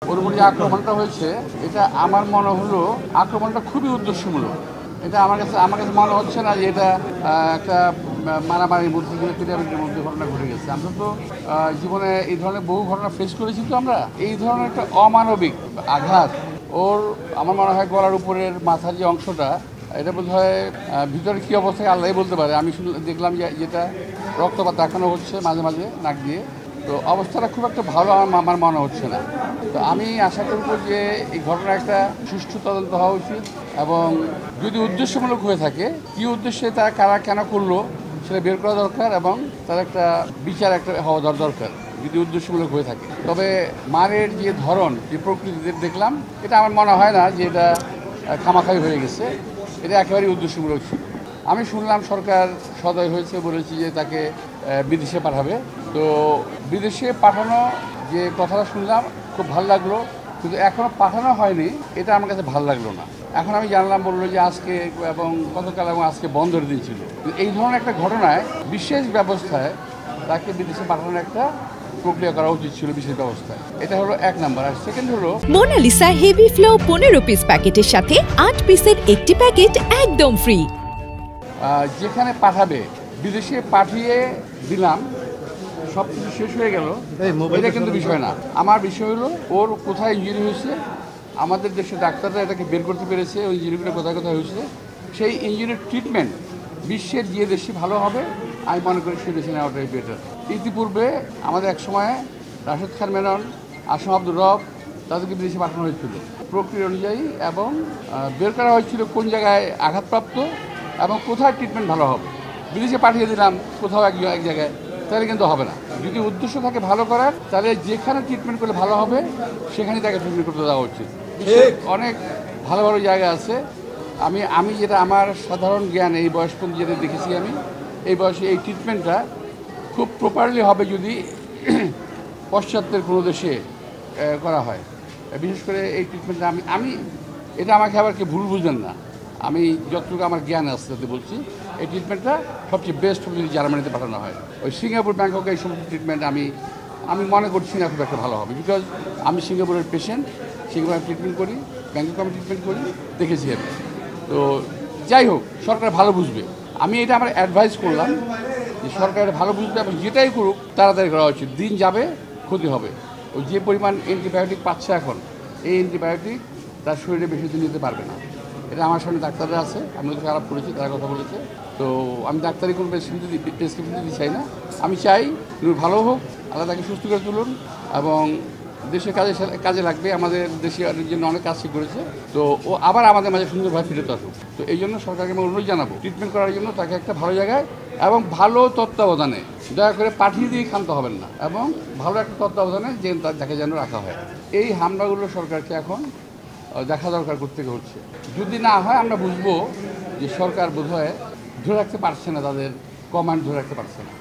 ওর উপর যে আক্রমণটা হয়েছে এটা আমার মনে হলো আক্রমণটা খুবই উদ্দেশ্যমূলক। এটা আমার কাছে মনে হচ্ছে না যে এটা একটা মারামারির মধ্যে পিটাপিটির মধ্যে ঘটনা ঘটে গেছে। আমরা তো জীবনে এই ধরনের বহু ঘটনা ফেস করেছি, তো আমরা এই ধরনের একটা অমানবিক আঘাত ওর আমার মনে হয় গলার উপরের মাথার যে অংশটা, এটা বোধ হয় ভিতরে কী অবস্থায় আল্লাহই বলতে পারে। আমি দেখলাম যে যেটা রক্তপাত দেখানো হচ্ছে মাঝে মাঝে নাক দিয়ে, তো অবস্থাটা খুব একটা ভালো আমার মনে হচ্ছে না। তো আমি আশা করব যে এই ঘটনা একটা সুষ্ঠু তদন্ত হওয়া উচিত, এবং যদি উদ্দেশ্যমূলক হয়ে থাকে কী উদ্দেশ্যে তারা কারা কেন করলো সেটা বের করা দরকার, এবং তার একটা বিচার একটা হওয়া দরকার যদি উদ্দেশ্যমূলক হয়ে থাকে। তবে মারের যে ধরন, যে প্রকৃতি দেখলাম, এটা আমার মনে হয় না যে এটা খামাখাই হয়ে গেছে, এটা একেবারেই উদ্দেশ্যমূলক ছিল। আমি শুনলাম সরকার সদয় হয়েছে, বলেছি যে তাকে বিদেশে পাঠাবে। তো বিদেশে পাঠানো যে কথাটা শুনলাম খুব ভালো লাগলো, কিন্তু এখনও পাঠানো হয়নি, এটা আমার কাছে ভালো লাগলো না। এখন আমি জানলাম বললো যে আজকে এবং গতকাল এবং আজকে বন্ধের দিন ছিল। এই ধরনের একটা ঘটনায় বিশেষ ব্যবস্থায় তাকে বিদেশে পাঠানোর একটা প্রক্রিয়া করা উচিত ছিল, বিশেষ ব্যবস্থায়। এটা হলো এক নাম্বার। আর সেকেন্ড হলো মোনালিসা হেভি ফ্লো 15 পিস প্যাকেটের সাথে 8 পিসের একটি প্যাকেট একদম ফ্রি। যেখানে পাঠাবে বিদেশে পাঠিয়ে দিলাম, সব কিছু শেষ হয়ে গেল, এটা কিন্তু বিষয় না। আমার বিষয় হলো ওর কোথায় ইঞ্জুরি হয়েছে, আমাদের দেশের ডাক্তাররা এটাকে বের করতে পেরেছে ওই ইঞ্জুরিগুলো কোথায় কোথায় হয়েছে। সেই ইঞ্জুরির ট্রিটমেন্ট বিশ্বের যে দেশে ভালো হবে আমি মনে করি সেই দেশে নেওয়াটাই বেটার। ইতিপূর্বে আমাদের এক সময়ে রাশেদ খান মেনন, আসম আব্দুর রব, তাদেরকে বিদেশে পাঠানো হয়েছিল প্রক্রিয়া অনুযায়ী, এবং বের করা হয়েছিল কোন জায়গায় আঘাতপ্রাপ্ত এবং কোথায় ট্রিটমেন্ট ভালো হবে। বিদেশে পাঠিয়ে দিলাম কোথাও এক জায়গায়, তাহলে কিন্তু হবে না। যদি উদ্দেশ্য থাকে ভালো করার, তাহলে যেখানে ট্রিটমেন্ট করলে ভালো হবে সেখানেই তাকে ট্রিটমেন্ট করতে দেওয়া উচিত। অনেক ভালো ভালো জায়গা আছে। আমি যেটা আমার সাধারণ জ্ঞান, এই বয়স পর্যন্ত যেটা দেখেছি, আমি এই বয়সে এই ট্রিটমেন্টটা খুব প্রপারলি হবে যদি পশ্চাত্যের কোনো দেশে করা হয়। বিশেষ করে এই ট্রিটমেন্টটা আমি এটা আমাকে আবার কেউ ভুল বুঝবেন না, আমি যতটুকু আমার জ্ঞান আছে তাতে বলছি, এই ট্রিটমেন্টটা সবচেয়ে বেস্ট হবে যদি জার্মানিতে পাঠানো হয়। ওই সিঙ্গাপুর, ব্যাংকক এই সমস্ত ট্রিটমেন্ট আমি মনে করছি না খুব একটা ভালো হবে, বিকজ আমি সিঙ্গাপুরের পেশেন্ট, সিঙ্গাপুরে ট্রিটমেন্ট করি, ব্যাংকক আমি ট্রিটমেন্ট করি, দেখেছি আমি। তো যাই হোক, সরকার ভালো বুঝবে। আমি এটা আমার অ্যাডভাইস করলাম যে সরকার ভালো বুঝবে, এবং যেটাই করুক তাড়াতাড়ি করা উচিত। দিন যাবে, ক্ষতি হবে। ওই যে পরিমাণ অ্যান্টিবায়োটিক পাচ্ছে এখন, এই অ্যান্টিবায়োটিক তার শরীরে বেশি দিন নিতে পারবে না। এটা আমার সামনে ডাক্তাররা আছে, আমি ওদের খারাপ করেছি, তারা কথা বলেছে। তো আমি ডাক্তারি কোনো প্রেসক্রিপশন দিতে চাই না। আমি চাই তুমি ভালো হোক, আল্লাহ তাকে সুস্থ করে তুলুন, এবং দেশের কাজে লাগবে। আমাদের দেশের জন্য অনেক কাজ করেছে, তো ও আবার আমাদের মাঝে সুন্দরভাবে ফিরত আসুক। তো এই জন্য সরকারকে আমি অনুরোধ জানাবো ট্রিটমেন্ট করার জন্য তাকে একটা ভালো জায়গায় এবং ভালো তত্ত্বাবধানে, দয়া করে পাঠিয়ে দিয়ে ক্ষান্ত হবেন না, এবং ভালো একটা তত্ত্বাবধানে যে তাকে যেন রাখা হয়। এই হামলাগুলো সরকারকে এখন দেখা দরকার করতে হচ্ছে। যদি না হয় আমরা বুঝবো যে সরকার বোধহয় ধরে রাখতে পারছে না, তাদের কমান্ড ধরে রাখতে পারছে না।